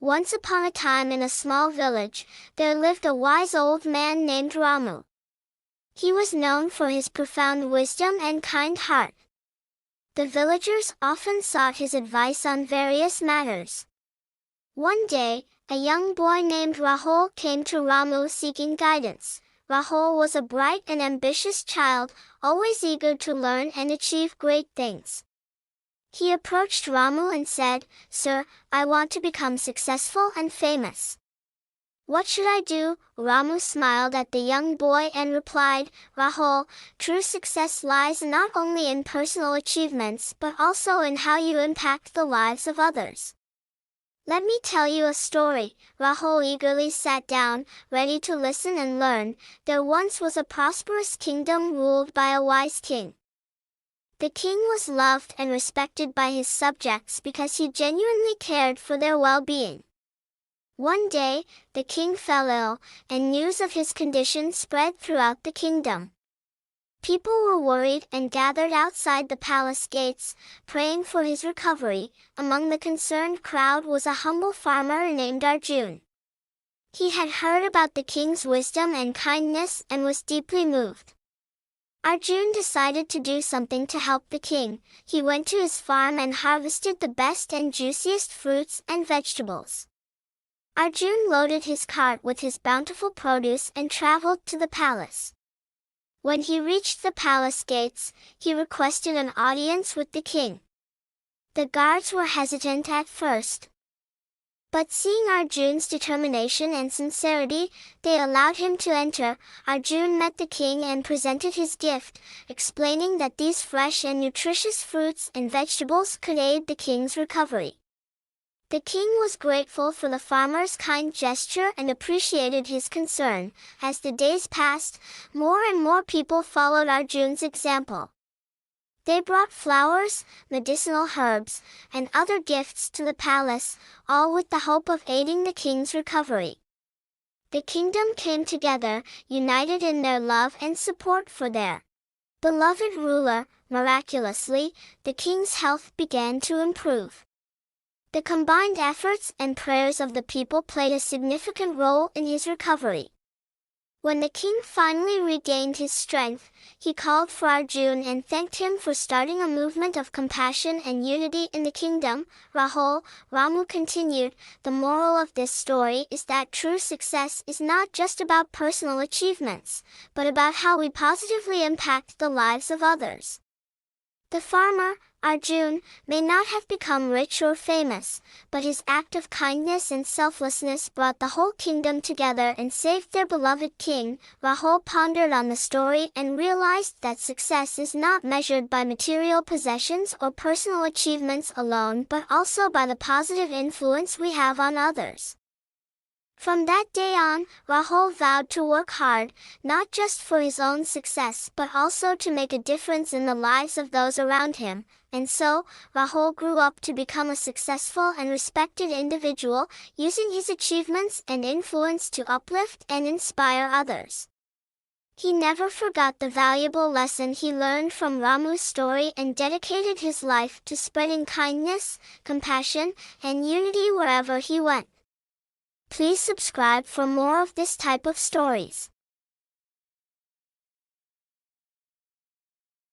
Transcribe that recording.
Once upon a time in a small village, there lived a wise old man named Ramu. He was known for his profound wisdom and kind heart. The villagers often sought his advice on various matters. One day, a young boy named Rahul came to Ramu seeking guidance. Rahul was a bright and ambitious child, always eager to learn and achieve great things. He approached Ramu and said, "Sir, I want to become successful and famous." "What should I do?" Ramu smiled at the young boy and replied, "Rahul, true success lies not only in personal achievements but also in how you impact the lives of others. Let me tell you a story." Rahul eagerly sat down, ready to listen and learn. There once was a prosperous kingdom ruled by a wise king. The king was loved and respected by his subjects because he genuinely cared for their well-being. One day, the king fell ill, and news of his condition spread throughout the kingdom. People were worried and gathered outside the palace gates, praying for his recovery. Among the concerned crowd was a humble farmer named Arjun. He had heard about the king's wisdom and kindness and was deeply moved. Arjun decided to do something to help the king. He went to his farm and harvested the best and juiciest fruits and vegetables. Arjun loaded his cart with his bountiful produce and traveled to the palace. When he reached the palace gates, he requested an audience with the king. The guards were hesitant at first, but seeing Arjun's determination and sincerity, they allowed him to enter. Arjun met the king and presented his gift, explaining that these fresh and nutritious fruits and vegetables could aid the king's recovery. The king was grateful for the farmer's kind gesture and appreciated his concern. As the days passed, more and more people followed Arjun's example. They brought flowers, medicinal herbs, and other gifts to the palace, all with the hope of aiding the king's recovery. The kingdom came together, united in their love and support for their beloved ruler. Miraculously, the king's health began to improve. The combined efforts and prayers of the people played a significant role in his recovery. When the king finally regained his strength, he called for Arjun and thanked him for starting a movement of compassion and unity in the kingdom. Ramu continued, "The moral of this story is that true success is not just about personal achievements, but about how we positively impact the lives of others." The farmer, Arjun, may not have become rich or famous, but his act of kindness and selflessness brought the whole kingdom together and saved their beloved king. Rahul pondered on the story and realized that success is not measured by material possessions or personal achievements alone, but also by the positive influence we have on others. From that day on, Rahul vowed to work hard, not just for his own success but also to make a difference in the lives of those around him. And so, Rahul grew up to become a successful and respected individual, using his achievements and influence to uplift and inspire others. He never forgot the valuable lesson he learned from Ramu's story and dedicated his life to spreading kindness, compassion, and unity wherever he went. Please subscribe for more of this type of stories.